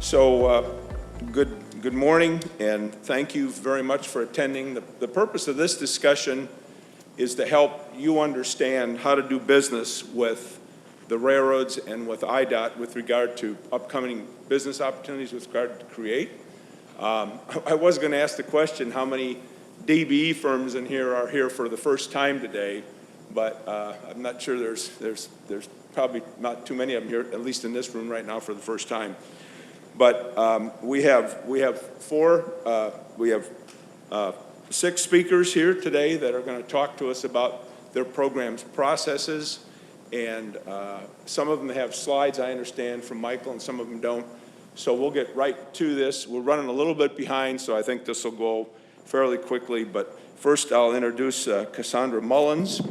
So good morning, and thank you very much for attending. The purpose of this discussion is to help you understand how to do business with the railroads and with IDOT with regard to upcoming business opportunities with regard to CREATE. I was going to ask the question, how many DBE firms in here are here for the first time today, but I'm not sure there's probably not too many of them here, at least in this room right now, for the first time. But we have six speakers here today that are going to talk to us about their program's processes, and some of them have slides, I understand, from Michael, and some of them don't. So we'll get right to this. We're running a little bit behind, so I think this will go fairly quickly. But first, I'll introduce Cassandra Mullins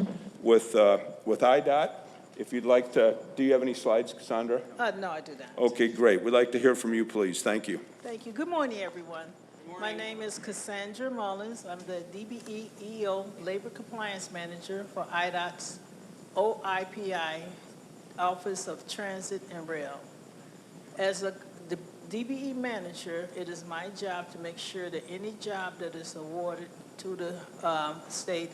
with IDOT. If you'd like to, do you have any slides, Cassandra? No, I do not. Okay, great. We'd like to hear from you, please. Thank you. Thank you. Good morning, everyone. Good morning. My name is Cassandra Mullins. I'm the DBE EO Labor Compliance Manager for IDOT's OIPI, Office of Transit and Rail. As the DBE manager, it is my job to make sure that any job that is awarded to the state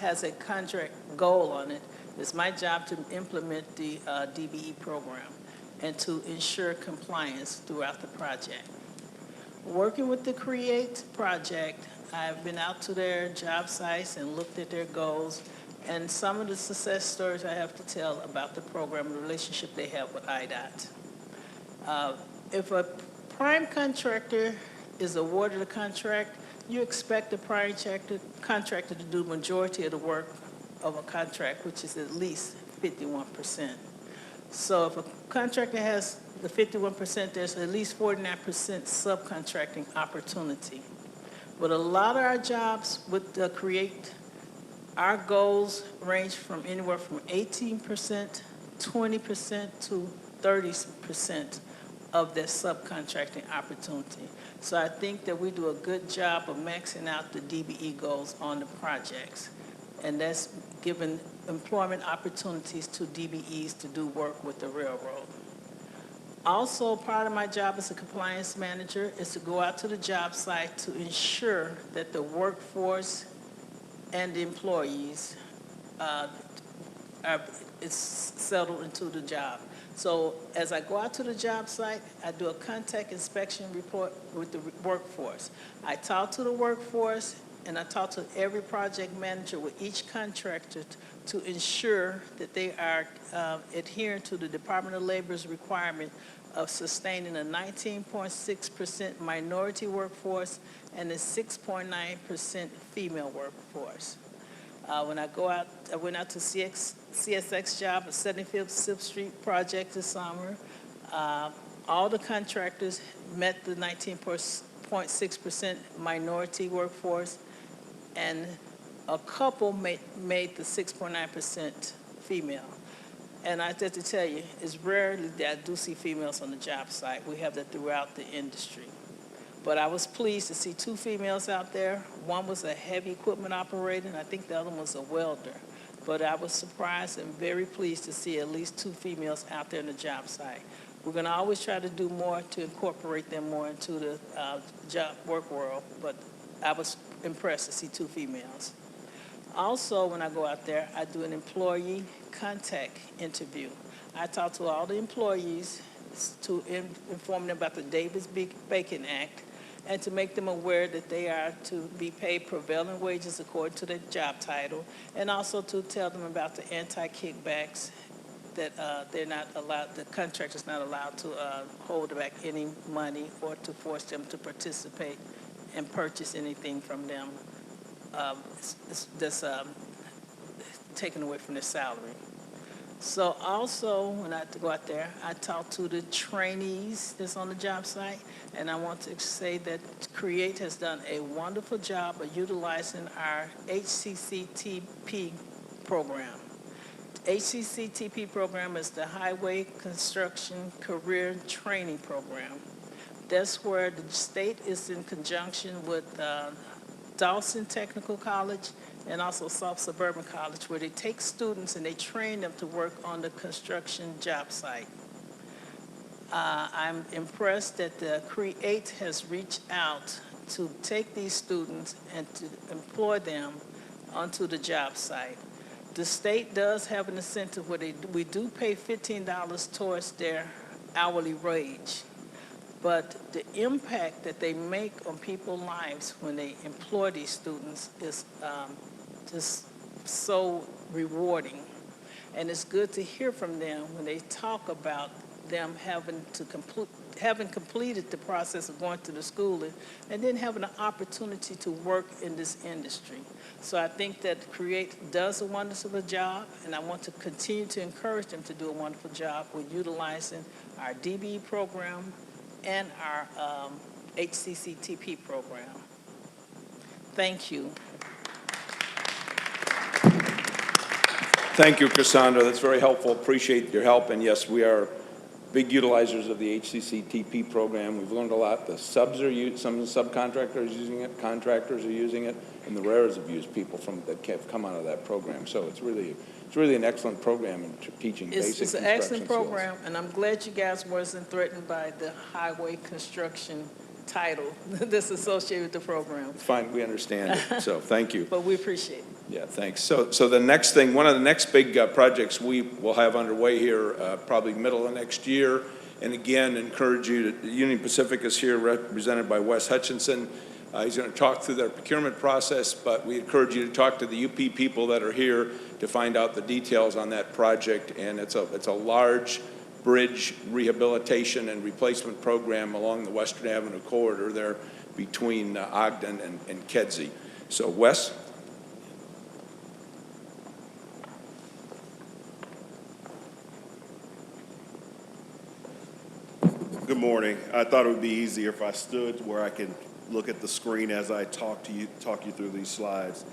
has a contract goal on it. It's my job to implement the DBE program and to ensure compliance throughout the project. Working with the CREATE project, I've been out to their job sites and looked at their goals and some of the success stories I have to tell about the program and the relationship they have with IDOT. If a prime contractor is awarded a contract, you expect the prime contractor to do majority of the work of a contract, which is at least 51%. So if a contractor has the 51%, there's at least 49% subcontracting opportunity. But a lot of our jobs with the CREATE, our goals range from anywhere from 18%, 20% to 30% of their subcontracting opportunity. So I think that we do a good job of maxing out the DBE goals on the projects. And that's given employment opportunities to DBEs to do work with the railroad. Also, part of my job as a compliance manager is to go out to the job site to ensure that the workforce and the employees is settled into the job. So as I go out to the job site, I do a contact inspection report with the workforce. I talk to the workforce, and I talk to every project manager with each contractor to ensure that they are adhering to the Department of Labor's requirement of sustaining a 19.6% minority workforce and a 6.9% female workforce. When I went out to CSX job at 75th Sixth Street project this summer. All the contractors met the 19.6% minority workforce, and a couple made the 6.9% female. And I have to tell you, it's rarely that I do see females on the job site. We have that throughout the industry. But I was pleased to see two females out there. One was a heavy equipment operator, and I think the other one was a welder. But I was surprised and very pleased to see at least two females out there on the job site. We're going to always try to do more to incorporate them more into the job work world, but I was impressed to see two females. Also, when I go out there, I do an employee contact interview. I talk to all the employees to inform them about the Davis-Bacon Act and to make them aware that they are to be paid prevailing wages according to their job title, and also to tell them about the anti-kickbacks that they're not allowed, the contractor's not allowed to hold back any money or to force them to participate and purchase anything from them that's taken away from their salary. So also, when I go out there, I talk to the trainees that's on the job site, and I want to say that CREATE has done a wonderful job of utilizing our HCCTP program. The HCCTP program is the Highway Construction Career Training Program. That's where the state is in conjunction with Dawson Technical College and also South Suburban College, where they take students and they train them to work on the construction job site. I'm impressed that the CREATE has reached out to take these students and to employ them onto the job site. The state does have an incentive where we do pay $15 towards their hourly wage. But the impact that they make on people's lives when they employ these students is just so rewarding. And it's good to hear from them when they talk about them having completed the process of going to the schooling and then having an opportunity to work in this industry. So I think that CREATE does a wonderful job, and I want to continue to encourage them to do a wonderful job with utilizing our DBE program and our HCCTP program. Thank you. Thank you, Cassandra. That's very helpful. Appreciate your help. And yes, we are big utilizers of the HCCTP program. We've learned a lot. The subs are some of the subcontractors are using it, contractors are using it, and the rares have used people that have come out of that program. So it's really an excellent program in teaching basic It's an construction excellent program, skills. and I'm glad you guys wasn't threatened by the highway construction title that's associated with the program. It's fine. We understand it. So thank you. But we appreciate it. Yeah, thanks. So the next thing, one of the next big projects we will have underway here, probably middle of next year, and again, encourage you to, Union Pacific is here represented by Wes Hutchinson. He's going to talk through their procurement process, but we encourage you to talk to the UP people that are here to find out the details on that project. And it's a large bridge rehabilitation and replacement program along the Western Avenue corridor there between Ogden and Kedzie. So Wes? Good morning. I thought it would be easier if I stood where I could look at the screen as I talk you through these slides.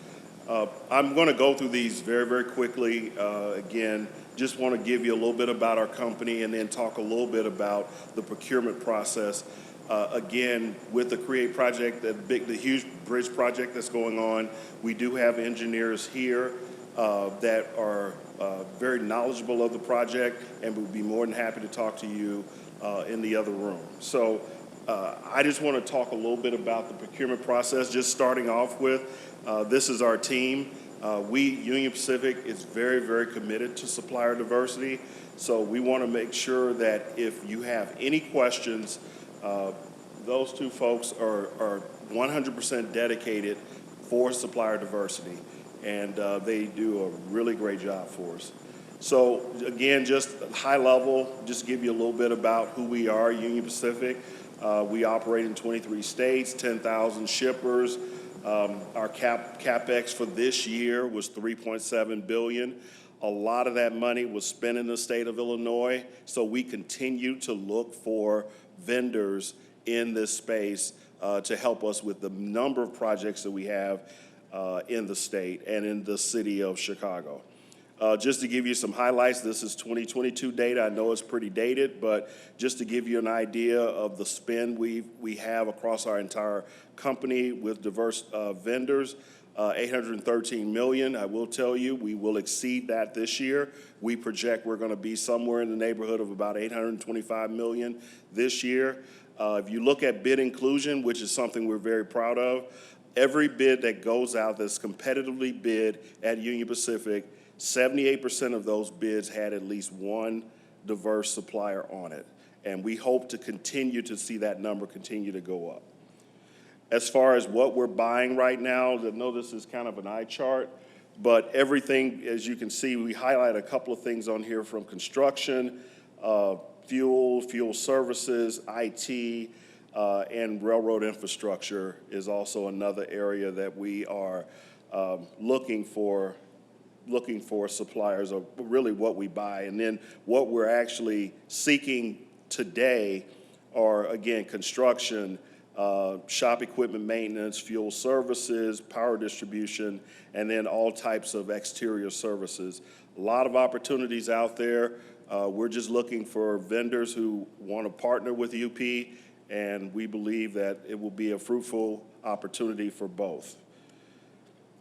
I'm going to go through these very, very quickly. Again, just want to give you a little bit about our company and then talk a little bit about the procurement process. Again, with the CREATE project, the huge bridge project that's going on, we do have engineers here that are very knowledgeable of the project, and we'd be more than happy to talk to you in the other room. So I just want to talk a little bit about the procurement process, just starting off with, this is our team. Union Pacific is very, very committed to supplier diversity. So we want to make sure that if you have any questions, those two folks are 100% dedicated for supplier diversity. And they do a really great job for us. So again, just high level, just give you a little bit about who we are, Union Pacific. We operate in 23 states, 10,000 shippers. Our CapEx for this year was $3.7 billion. A lot of that money was spent in the state of Illinois, so we continue to look for vendors in this space to help us with the number of projects that we have in the state and in the city of Chicago. Just to give you some highlights, this is 2022 data. I know it's pretty dated, but just to give you an idea of the spend we have across our entire company with diverse vendors, $813 million. I will tell you, we will exceed that this year. We project we're going to be somewhere in the neighborhood of about $825 million this year. If you look at bid inclusion, which is something we're very proud of, every bid that goes out that's competitively bid at Union Pacific, 78% of those bids had at least one diverse supplier on it. And we hope to continue to see that number continue to go up. As far as what we're buying right now, I know this is kind of an eye chart, but everything, as you can see, we highlight a couple of things on here from construction, fuel services, IT, and railroad infrastructure is also another area that we are looking for suppliers, or really what we buy. And then what we're actually seeking today are, again, construction, shop equipment maintenance, fuel services, power distribution, and then all types of exterior services. A lot of opportunities out there. We're just looking for vendors who want to partner with UP, and we believe that it will be a fruitful opportunity for both.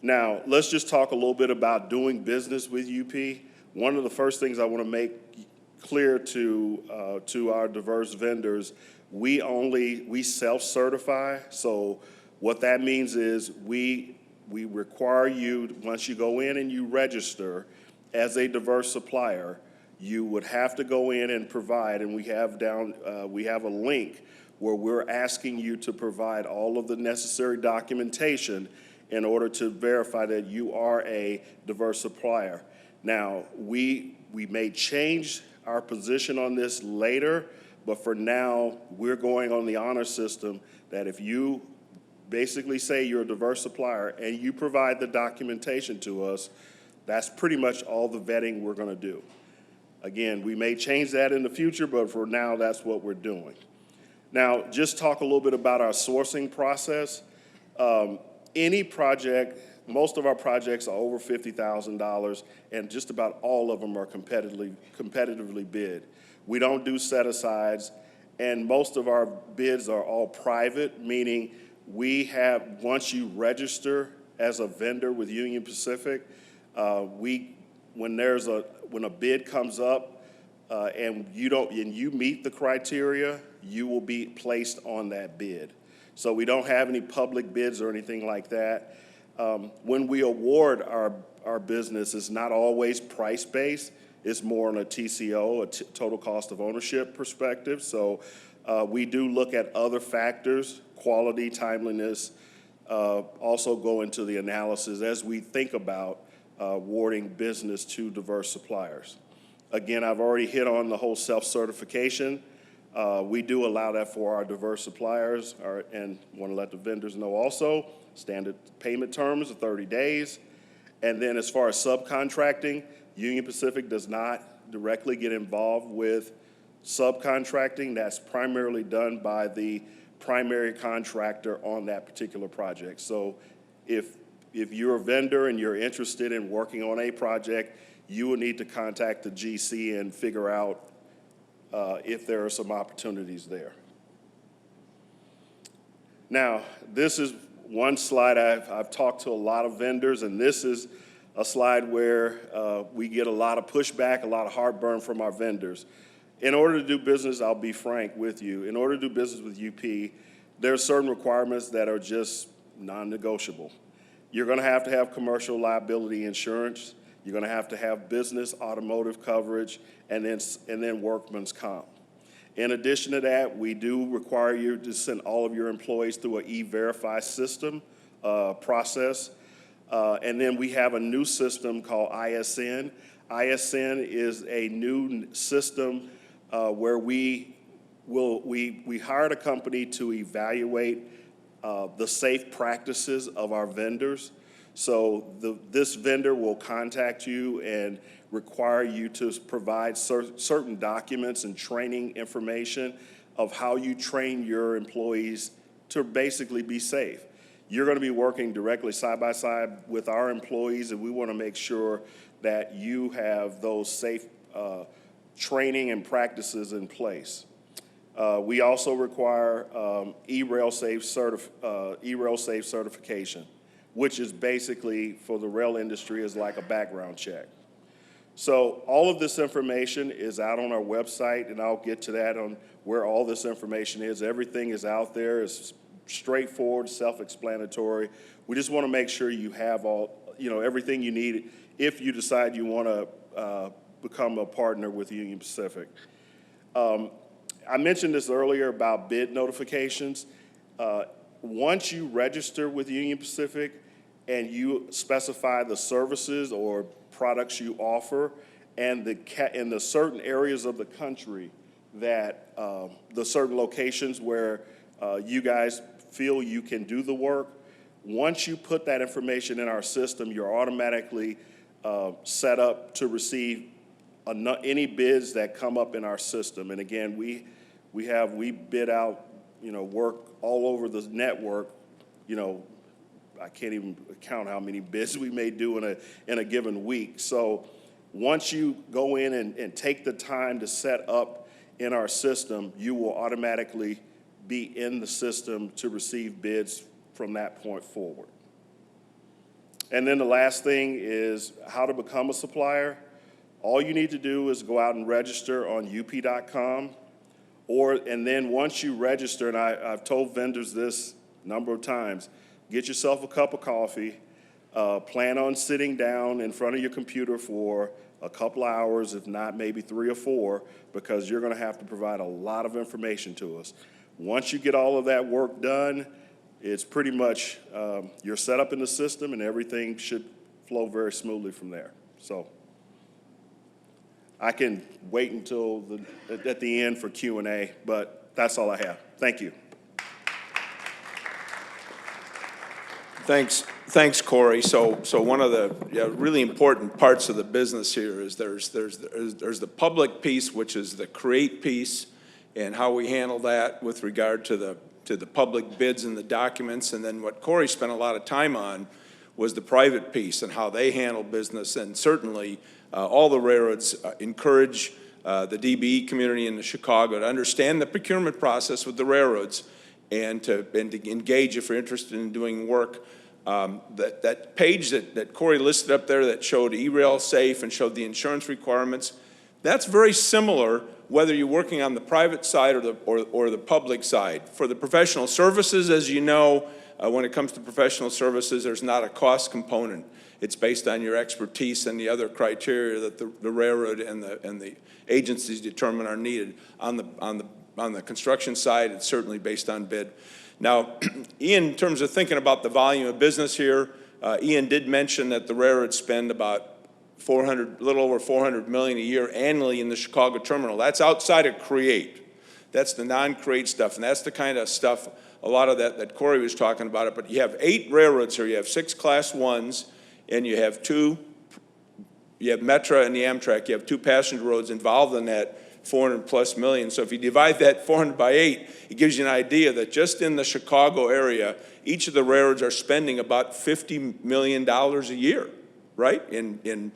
Now, let's just talk a little bit about doing business with UP. One of the first things I want to make clear to our diverse vendors, we self-certify. So what that means is we require you, once you go in and you register as a diverse supplier, you would have to go in and provide, and we have a link where we're asking you to provide all of the necessary documentation in order to verify that you are a diverse supplier. Now, we may change our position on this later, but for now, we're going on the honor system that if you basically say you're a diverse supplier and you provide the documentation to us, that's pretty much all the vetting we're going to do. Again, we may change that in the future, but for now, that's what we're doing. Now, just talk a little bit about our sourcing process. Any project, most of our projects are over $50,000, and just about all of them are competitively bid. We don't do set-asides, and most of our bids are all private, meaning once you register as a vendor with Union Pacific, when a bid comes up and you meet the criteria, you will be placed on that bid. So we don't have any public bids or anything like that. When we award our business, it's not always price-based. It's more on a TCO, total cost of ownership perspective. So we do look at other factors, quality, timeliness, also go into the analysis as we think about awarding business to diverse suppliers. Again, I've already hit on the whole self-certification. We do allow that for our diverse suppliers, and want to let the vendors know also, standard payment terms of 30 days. And then as far as subcontracting, Union Pacific does not directly get involved with subcontracting. That's primarily done by the primary contractor on that particular project. So if you're a vendor and you're interested in working on a project, you will need to contact the GC and figure out if there are some opportunities there. Now, this is one slide. I've talked to a lot of vendors, and this is a slide where we get a lot of pushback, a lot of heartburn from our vendors. In order to do business, I'll be frank with you, in order to do business with UP, there are certain requirements that are just non-negotiable. You're going to have commercial liability insurance. You're going to have business automotive coverage, and then workman's comp. In addition to that, we do require you to send all of your employees through an E-Verify system process. And then we have a new system called ISN. ISN is a new system where we hired a company to evaluate the safe practices of our vendors. So this vendor will contact you and require you to provide certain documents and training information of how you train your employees to basically be safe. You're going to be working directly side by side with our employees, and we want to make sure that you have those safe training and practices in place. We also require E-Rail Safe certification, which is basically for the rail industry is like a background check. So all of this information is out on our website, and I'll get to that on where all this information is. Everything is out there. It's straightforward, self-explanatory. We just want to make sure you have everything you need if you decide you want to become a partner with Union Pacific. I mentioned this earlier about bid notifications. Once you register with Union Pacific and you specify the services or products you offer and the certain areas of the country that the certain locations where you guys feel you can do the work, once you put that information in our system, you're automatically set up to receive any bids that come up in our system. And again, we bid out, work all over the network. I can't even count how many bids we may do in a given week. So once you go in and take the time to set up in our system, you will automatically be in the system to receive bids from that point forward. And then the last thing is how to become a supplier. All you need to do is go out and register on up.com, and then once you register, and I've told vendors this a number of times, get yourself a cup of coffee, plan on sitting down in front of your computer for a couple hours, if not maybe 3 or 4, because you're going to have to provide a lot of information to us. Once you get all of that work done, it's pretty much you're set up in the system, and everything should flow very smoothly from there. So I can wait until at the end for Q&A, but that's all I have. Thank you. Thanks, Corey. So one of the really important parts of the business here is there's the public piece, which is the create piece, and how we handle that with regard to the public bids and the documents. And then what Corey spent a lot of time on was the private piece and how they handle business. And certainly all the railroads encourage the DBE community in Chicago to understand the procurement process with the railroads and to engage if you're interested in doing work. That page that Corey listed up there that showed E-Rail Safe and showed the insurance requirements, that's very similar whether you're working on the private side or the public side. For the professional services, as you know, when it comes to professional services, there's not a cost component. It's based on your expertise and the other criteria that the railroad and the agencies determine are needed. On the construction side, it's certainly based on bid. Now, Ian, in terms of thinking about the volume of business here, Ian did mention that the railroads spend about a little over $400 million a year annually in the Chicago terminal. That's outside of CREATE. That's the non-CREATE stuff, and that's the kind of stuff, a lot of that Corey was talking about it. But you have 8 railroads here. You have 6 Class 1s, and you have Metra and the Amtrak. You have 2 passenger roads involved in that. $400+ million. So if you divide that 400 by 8, it gives you an idea that just in the Chicago area, each of the railroads are spending about $50 million a year, right? In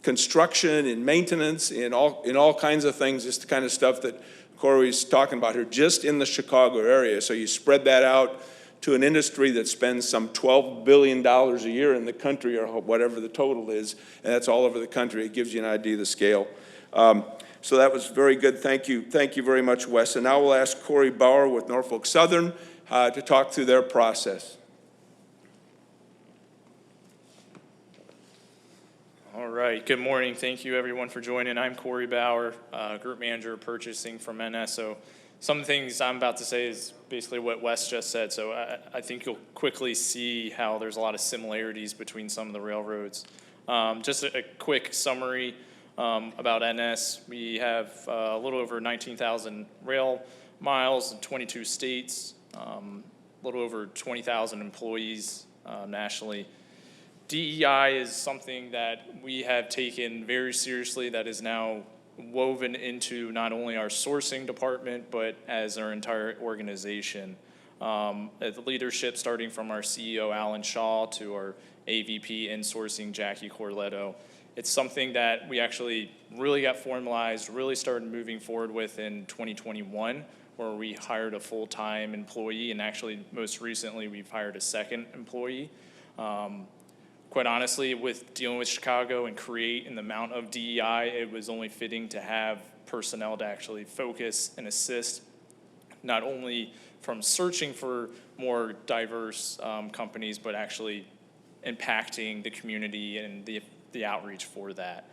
construction, in maintenance, in all kinds of things. It's the kind of stuff that Corey's talking about here, just in the Chicago area. So you spread that out to an industry that spends some $12 billion a year in the country, or whatever the total is, and that's all over the country. It gives you an idea of the scale. So that was very good. Thank you very much, Wes. And now we'll ask Corey Bauer with Norfolk Southern to talk through their process. All right, good morning. Thank you everyone for joining. I'm Corey Bauer, Group Manager of Purchasing from NS. So some of the things I'm about to say is basically what Wes just said. So I think you'll quickly see how there's a lot of similarities between some of the railroads. Just a quick summary. About NS, we have a little over 19,000 rail miles in 22 states, a little over 20,000 employees nationally. DEI is something that we have taken very seriously, that is now woven into not only our sourcing department, but as our entire organization. The leadership, starting from our CEO, Alan Shaw, to our AVP in sourcing, Jackie Corletto. It's something that we actually really got formalized, really started moving forward with in 2021, where we hired a full-time employee, and actually most recently we've hired a second employee. Quite honestly, with dealing with Chicago and CREATE and the amount of DEI, it was only fitting to have personnel to actually focus and assist, not only from searching for more diverse companies, but actually impacting the community and the outreach for that.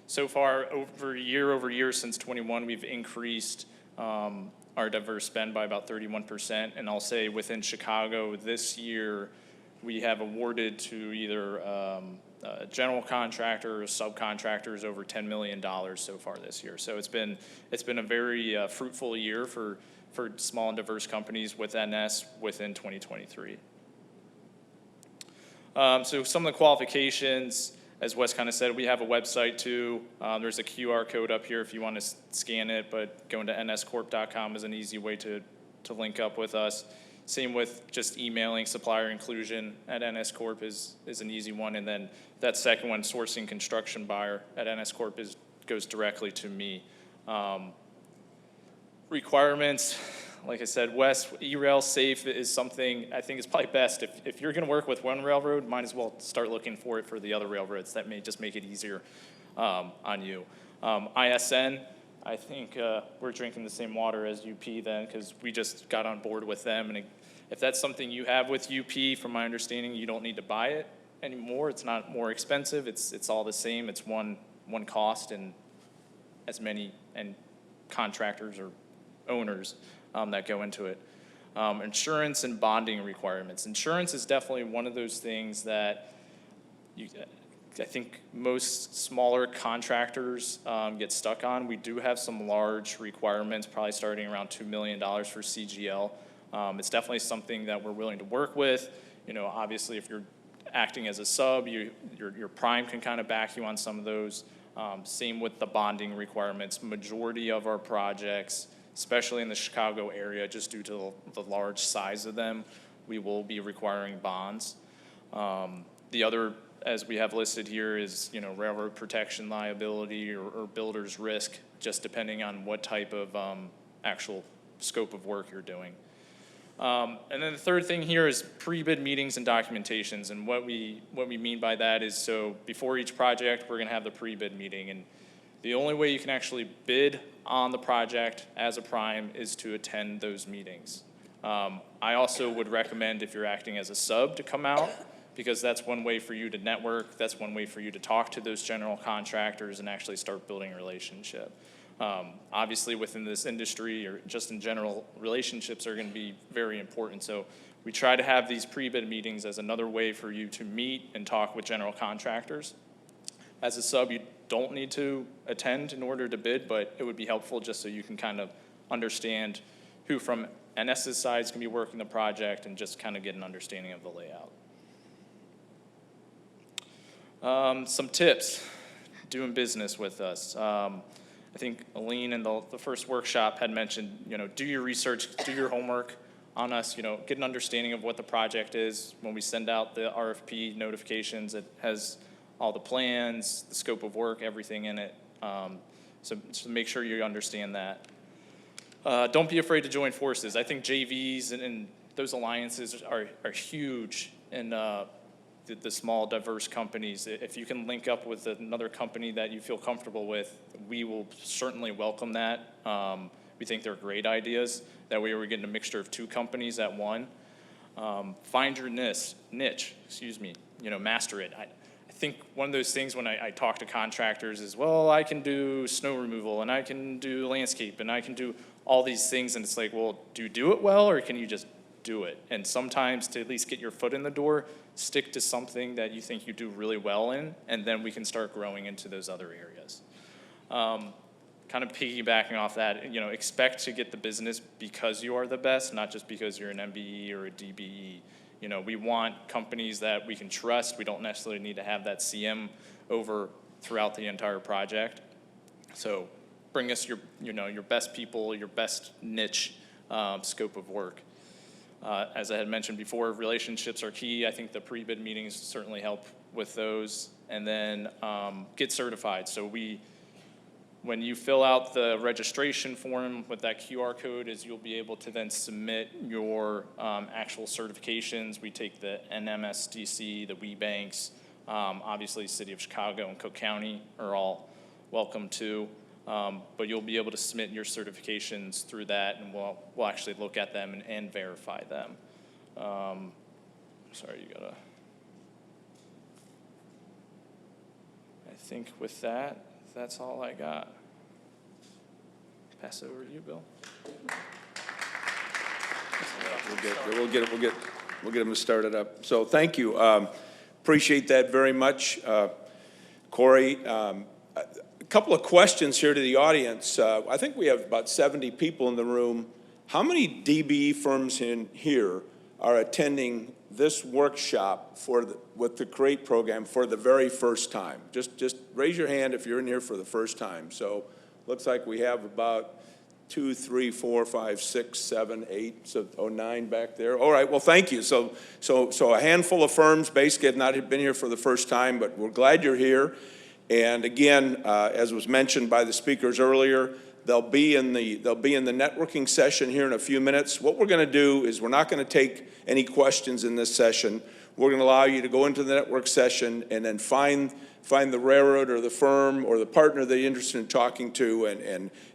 So far, over year since 21, we've increased our diverse spend by about 31%. And I'll say within Chicago this year, we have awarded to either a general contractor or subcontractors over $10 million so far this year. So it's been a very fruitful year for small and diverse companies with NS within 2023. So some of the qualifications, as Wes kind of said, we have a website too. There's a QR code up here if you want to scan it, but going to nscorp.com is an easy way to link up with us. Same with just emailing supplier inclusion at NS Corp is an easy one. And then that second one, sourcing construction buyer at NS Corp, goes directly to me. Requirements, like I said, Wes, E-Rail Safe is something I think is probably best. If you're going to work with one railroad, might as well start looking for it for the other railroads. That may just make it easier on you. ISN, I think we're drinking the same water as UP then, because we just got on board with them. And if that's something you have with UP, from my understanding, you don't need to buy it anymore. It's not more expensive. It's all the same. It's one cost, and as many and contractors or owners that go into it. Insurance and bonding requirements. Insurance is definitely one of those things that I think most smaller contractors get stuck on. We do have some large requirements, probably starting around $2 million for CGL. It's definitely something that we're willing to work with. You know, obviously, if you're acting as a sub, your prime can kind of back you on some of those. Same with the bonding requirements. Majority of our projects, especially in the Chicago area, just due to the large size of them, we will be requiring bonds. The other, as we have listed here, is, you know, railroad protection liability or builder's risk, just depending on what type of actual scope of work you're doing. And then the third thing here is pre-bid meetings and documentations. And what we mean by that is, so before each project, we're gonna have the pre-bid meeting. And the only way you can actually bid on the project as a prime is to attend those meetings. I also would recommend, if you're acting as a sub, to come out, because that's one way for you to network. That's one way for you to talk to those general contractors and actually start building a relationship. Obviously, within this industry, or just in general, relationships are going to be very important. So we try to have these pre-bid meetings as another way for you to meet and talk with general contractors. As a sub, you don't need to attend in order to bid, but it would be helpful just so you can kind of understand who from NS's side is going to be working the project and just kind of get an understanding of the layout. Some tips doing business with us. I think Aline in the first workshop had mentioned, you know, do your research, do your homework on us, you know, get an understanding of what the project is. When we send out the RFP notifications, it has all the plans, the scope of work, everything in it. So make sure you understand that. Don't be afraid to join forces. I think JVs and those alliances are huge in the small, diverse companies. If you can link up with another company that you feel comfortable with, we will certainly welcome that. We think they're great ideas. That way we're getting a mixture of two companies at one. Find your niche, you know, master it. I think one of those things when I talk to contractors is, well, I can do snow removal and I can do landscape and I can do all these things, and it's like, well, do you do it well, or can you just do it? And sometimes, to at least get your foot in the door, stick to something that you think you do really well in, and then we can start growing into those other areas. Kind of piggybacking off that, you know, expect to get the business because you are the best, not just because you're an MBE or a DBE. You know, we want companies that we can trust. We don't necessarily need to have that CM over throughout the entire project. So bring us your best people, your best niche scope of work. As I had mentioned before, relationships are key. I think the pre-bid meetings certainly help with those. And then get certified. So when you fill out the registration form with that QR code, is you'll be able to then submit your actual certifications. We take the NMSDC, the WeBanks, obviously City of Chicago and Cook County are all welcome too. But you'll be able to submit your certifications through that, and we'll actually look at them and verify them. Sorry, I think with that, that's all I got. Pass it over to you, Bill. We'll get them started up. So thank you. Appreciate that very much, Corey. A couple of questions here to the audience. I think we have about 70 people in the room. How many DBE firms in here are attending this workshop with the CREATE program for the very first time? Just raise your hand if you're in here for the first time. So looks like we have about 2, 3, 4, 5, 6, 7, 8, so 9 back there. All right, well, thank you. So a handful of firms basically have not been here for the first time, but we're glad you're here. And again, as was mentioned by the speakers earlier, They'll be in the networking session here in a few minutes. What we're going to do is we're not going to take any questions in this session. We're going to allow you to go into the network session and then find the railroad or the firm or the partner that you're interested in talking to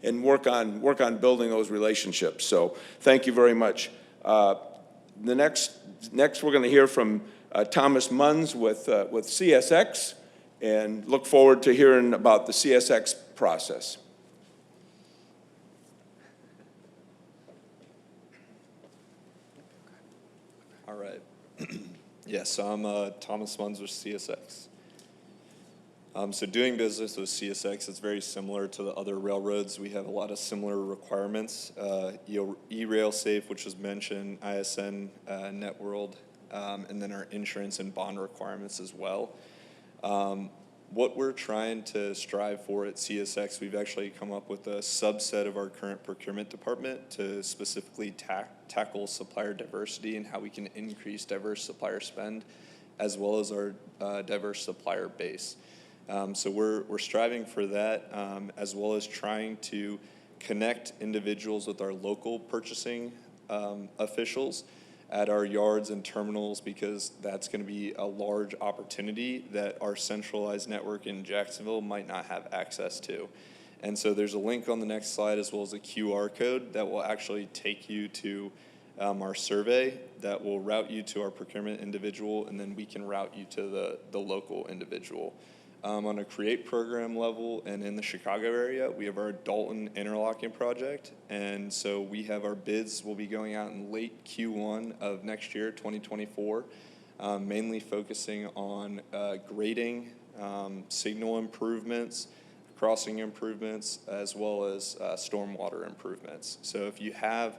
and work on building those relationships. So thank you very much. The next we're going to hear from Thomas Munns with CSX, and look forward to hearing about the CSX process. All right. Yes, I'm Thomas Munns with CSX. So doing business with CSX is very similar to the other railroads. We have a lot of similar requirements. E-Rail Safe, which was mentioned, ISN, Networld, and then our insurance and bond requirements as well. What we're trying to strive for at CSX, we've actually come up with a subset of our current procurement department to specifically tackle supplier diversity and how we can increase diverse supplier spend, as well as our diverse supplier base. So we're striving for that, as well as trying to connect individuals with our local purchasing officials at our yards and terminals, because that's going to be a large opportunity that our centralized network in Jacksonville might not have access to. And so there's a link on the next slide, as well as a QR code that will actually take you to our survey that will route you to our procurement individual, and then we can route you to the local individual. On a CREATE program level and in the Chicago area, we have our Dalton interlocking project. And so we have our bids will be going out in late Q1 of next year, 2024, mainly focusing on grading, signal improvements, crossing improvements, as well as stormwater improvements. So if you have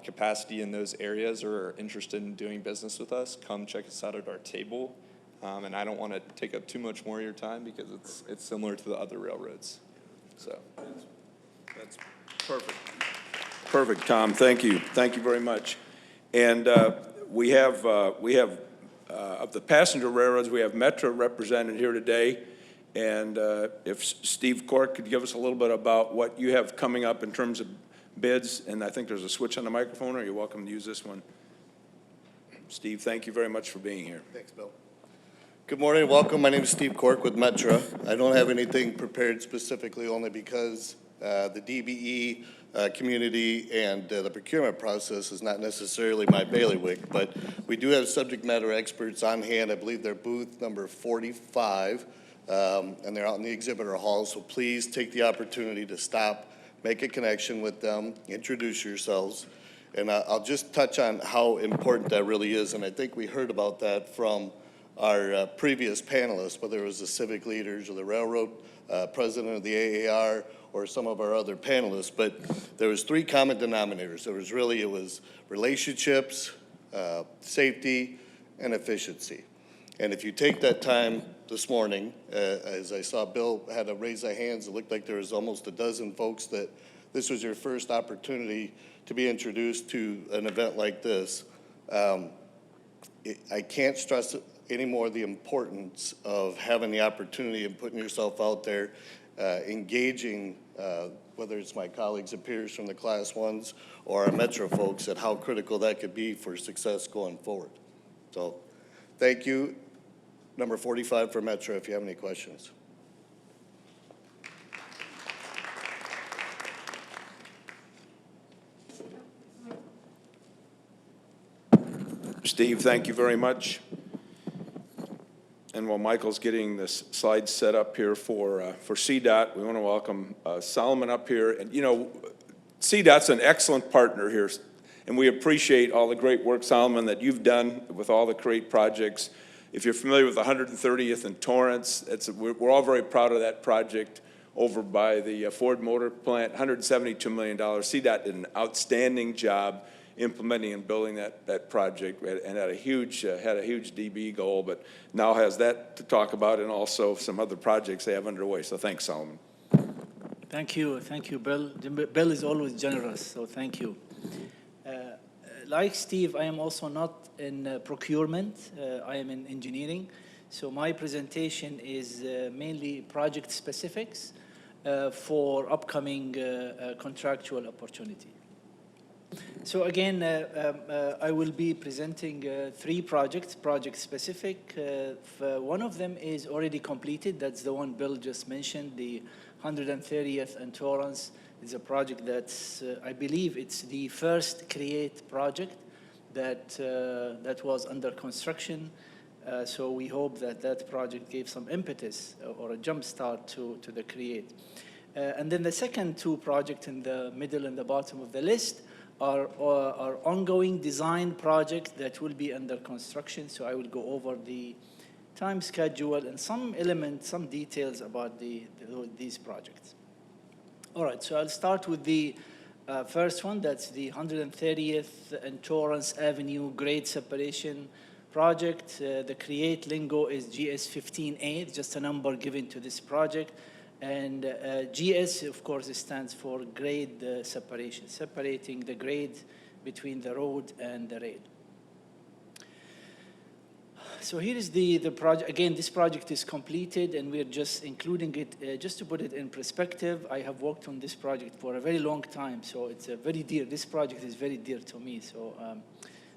capacity in those areas or are interested in doing business with us, come check us out at our table. And I don't want to take up too much more of your time because it's similar to the other railroads. So That's perfect. Perfect, Tom. Thank you. Thank you very much. And we have of the passenger railroads, we have Metra represented here today. And if Steve Cork could give us a little bit about what you have coming up in terms of bids, and I think there's a switch on the microphone, or you're welcome to use this one. Steve, thank you very much for being here. Thanks, Bill. Good morning, welcome. My name is Steve Cork with Metra. I don't have anything prepared specifically only because the DBE community and the procurement process is not necessarily my bailiwick, but we do have subject matter experts on hand. I believe they're booth number 45, and they're out in the exhibitor hall, so please take the opportunity to stop, make a connection with them, introduce yourselves, and I'll just touch on how important that really is, and I think we heard about that from our previous panelists, whether it was the civic leaders or the railroad president of the AAR or some of our other panelists, but there was three common denominators. It was relationships, safety, and efficiency. And if you take that time this morning, as I saw Bill had to raise their hands, it looked like there was almost a dozen folks that this was your first opportunity to be introduced to an event like this. I can't stress anymore the importance of having the opportunity and putting yourself out there, engaging, whether it's my colleagues and peers from the Class 1s or our Metra folks, at how critical that could be for success going forward. So thank you. Number 45 for Metra, if you have any questions. Steve, thank you very much. And while Michael's getting this slide set up here for CDOT, we want to welcome Solomon up here. And, you know, CDOT's an excellent partner here, and we appreciate all the great work, Solomon, that you've done with all the CREATE projects. If you're familiar with 130th and Torrance, we're all very proud of that project over by the Ford Motor Plant, $172 million. CDOT did an outstanding job implementing and building that project, and had a huge DB goal, but now has that to talk about, and also some other projects they have underway. So thanks, Solomon. Thank you, Bill. Bill is always generous, so thank you. Like Steve, I am also not in procurement. I am in engineering. So my presentation is mainly project specifics for upcoming contractual opportunity. So again, I will be presenting 3 projects, project specific. One of them is already completed. That's the one Bill just mentioned, the 130th and Torrance. It's a project that's, I believe it's the first CREATE project that was under construction. So we hope that that project gave some impetus or a jump start to the CREATE. And then the second 2 projects in the middle and the bottom of the list are ongoing design projects that will be under construction. So I will go over the time schedule and some elements, some details about these projects. All right, so I'll start with the first one. That's the 130th and Torrance Avenue grade separation project. The CREATE lingo is GS15A. It's just a number given to this project. And GS, of course, stands for grade separation, separating the grade between the road and the rail. So here is the project. Again, this project is completed, and we're just including it, just to put it in perspective. I have worked on this project for a very long time, so it's very dear. This project is very dear to me, so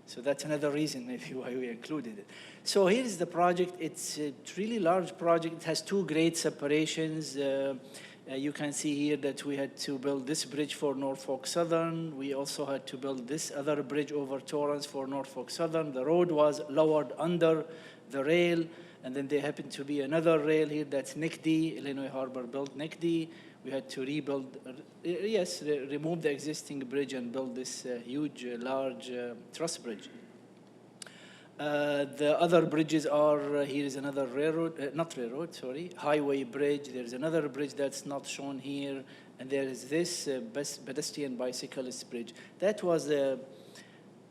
so that's another reason maybe why we included it. So here is the project. It's a really large project. It has 2 grade separations. You can see here that we had to build this bridge for Norfolk Southern. We also had to build this other bridge over Torrance for Norfolk Southern. The road was lowered under the rail, and then there happened to be another rail here. That's NICD. Illinois Harbor built NICD. We had to rebuild, remove the existing bridge and build this huge, large truss bridge. The other bridges are, here is another highway bridge. There's another bridge that's not shown here. And there is this pedestrian bicyclist bridge. That was a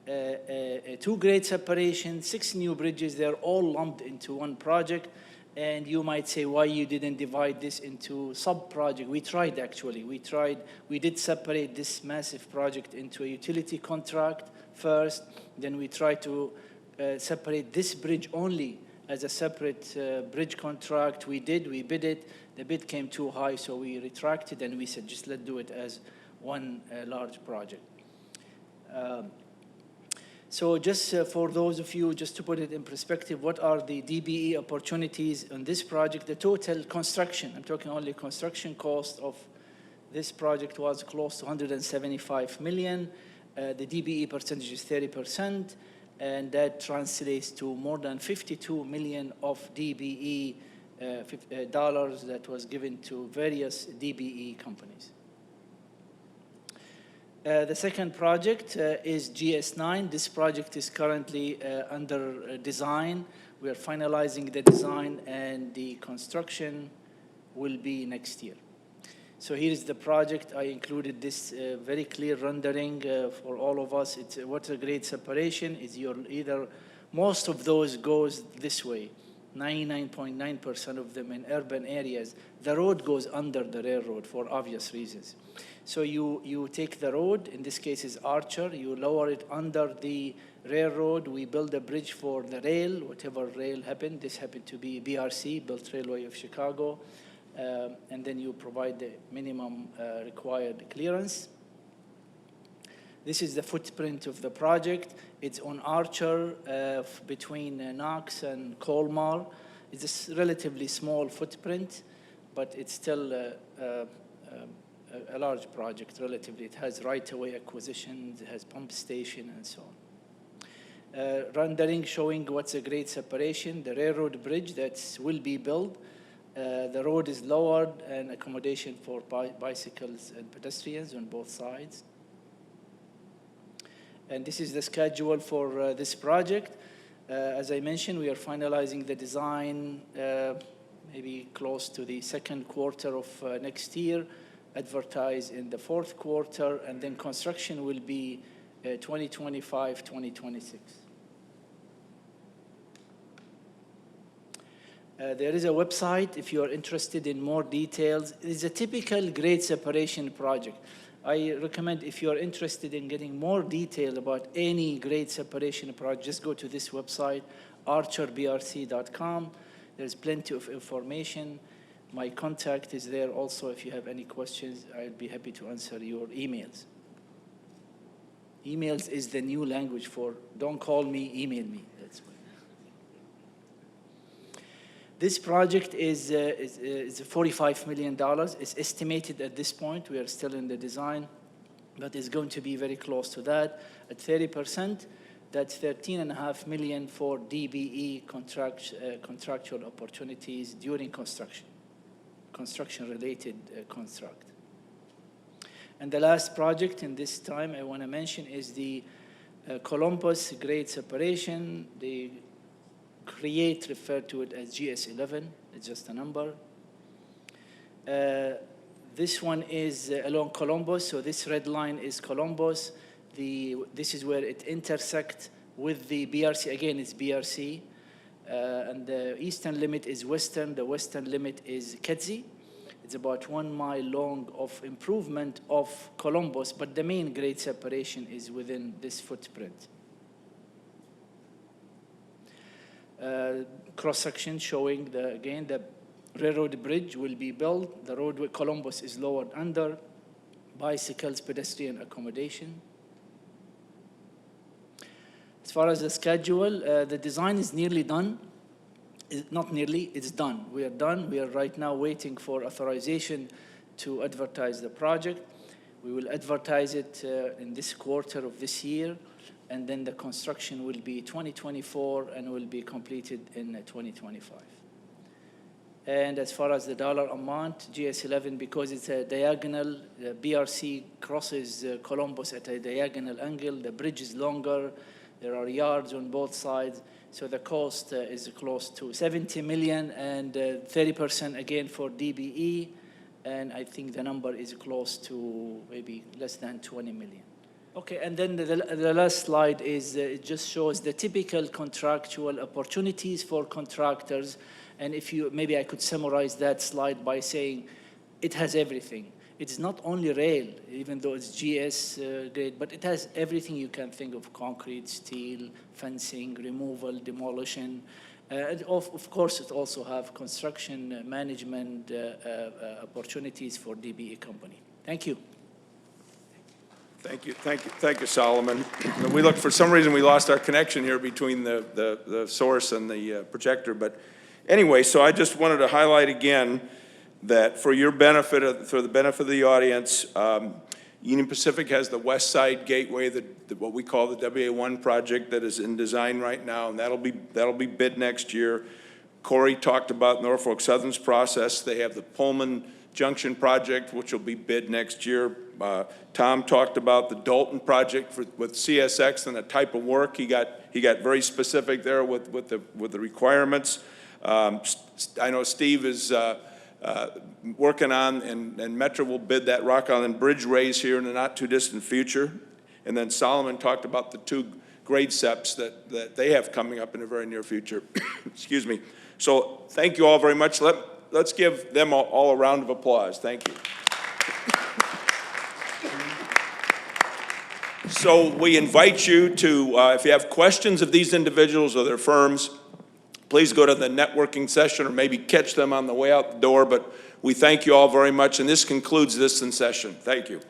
2 grade separation, 6 new bridges. They're all lumped into one project. And you might say, why you didn't divide this into sub-project? We tried, actually. We did separate this massive project into a utility contract first. Then we tried to separate this bridge only as a separate bridge contract. We bid it. The bid came too high, so we retracted, and we said, just let's do it as one large project. So just for those of you, just to put it in perspective, what are the DBE opportunities on this project? The total construction, I'm talking only construction cost of this project, was close to $175 million. The DBE percentage is 30%, and that translates to more than $52 million of DBE dollars that was given to various DBE companies. The second project is GS9. This project is currently under design. We are finalizing the design, and the construction will be next year. So here is the project. I included this very clear rendering for all of us. It's what a great separation is. Most of those goes this way. 99.9% of them in urban areas. The road goes under the railroad for obvious reasons. So you take the road, in this case is Archer, you lower it under the railroad. We build a bridge for the rail, whatever rail happened. This happened to be BRC, Built Railway of Chicago. And then you provide the minimum required clearance. This is the footprint of the project. It's on Archer between Knox and Colmar. It's a relatively small footprint, but it's still a large project relatively. It has right-of-way acquisitions, it has pump station, and so on. Rendering showing what's a great separation, the railroad bridge that will be built. The road is lowered and accommodation for bicycles and pedestrians on both sides. And this is the schedule for this project. As I mentioned, we are finalizing the design maybe close to the second quarter of next year, advertised in the fourth quarter, and then construction will be 2025, 2026. There is a website if you are interested in more details. It's a typical grade separation project. I recommend if you are interested in getting more detail about any grade separation project, just go to this website, archerbrc.com. There's plenty of information. My contact is there also. If you have any questions, I'll be happy to answer your emails. Emails is the new language for don't call me, email me. That's why. This project is $45 million. It's estimated at this point. We are still in the design, but it's going to be very close to that. At 30%, that's $13.5 million for DBE contractual opportunities during construction-related contract. And the last project in this time I want to mention is the Columbus grade separation. The CREATE referred to it as GS11. It's just a number. This one is along Columbus, so this red line is Columbus. This is where it intersects with the BRC. Again, it's BRC. And the eastern limit is western. The western limit is Kedzie. It's about 1 mile long of improvement of Columbus, but the main grade separation is within this footprint. Cross-section showing, again, the railroad bridge will be built. The road with Columbus is lowered under. Bicycles, pedestrian accommodation. As far as the schedule, the design is nearly done. Not nearly, it's done. We are done. We are right now waiting for authorization to advertise the project. We will advertise it in this quarter of this year, and then the construction will be 2024 and will be completed in 2025. And as far as the dollar amount, GS11, because it's a diagonal, the BRC crosses Columbus at a diagonal angle, the bridge is longer, there are yards on both sides, so the cost is close to $70 million and 30% again for DBE, and I think the number is close to maybe less than 20 million. Okay, and then the last slide is, it just shows the typical contractual opportunities for contractors. And if you, maybe I could summarize that slide by saying it has everything. It's not only rail, even though it's GS grade, but it has everything you can think of: concrete, steel, fencing, removal, demolition. And of course, it also have construction management opportunities for DBE company. Thank you. Thank you, Solomon. We looked, for some reason, we lost our connection here between the source and the projector, but anyway, so I just wanted to highlight again that for your benefit, for the benefit of the audience, Union Pacific has the West Side Gateway, what we call the WA1 project, that is in design right now, and that'll be bid next year. Corey talked about Norfolk Southern's process. They have the Pullman Junction project, which will be bid next year. Tom talked about the Dalton project with CSX and the type of work. He got very specific there with the requirements. I know Steve is working on, and Metro will bid that Rock Island Bridge raise here in the not too distant future. And then Solomon talked about the 2 grade SEPs that they have coming up in the very near future. Excuse me. So thank you all very much. Let's give them all a round of applause. Thank you. So we invite you to, if you have questions of these individuals or their firms, please go to the networking session or maybe catch them on the way out the door. But we thank you all very much, and this concludes this session. Thank you.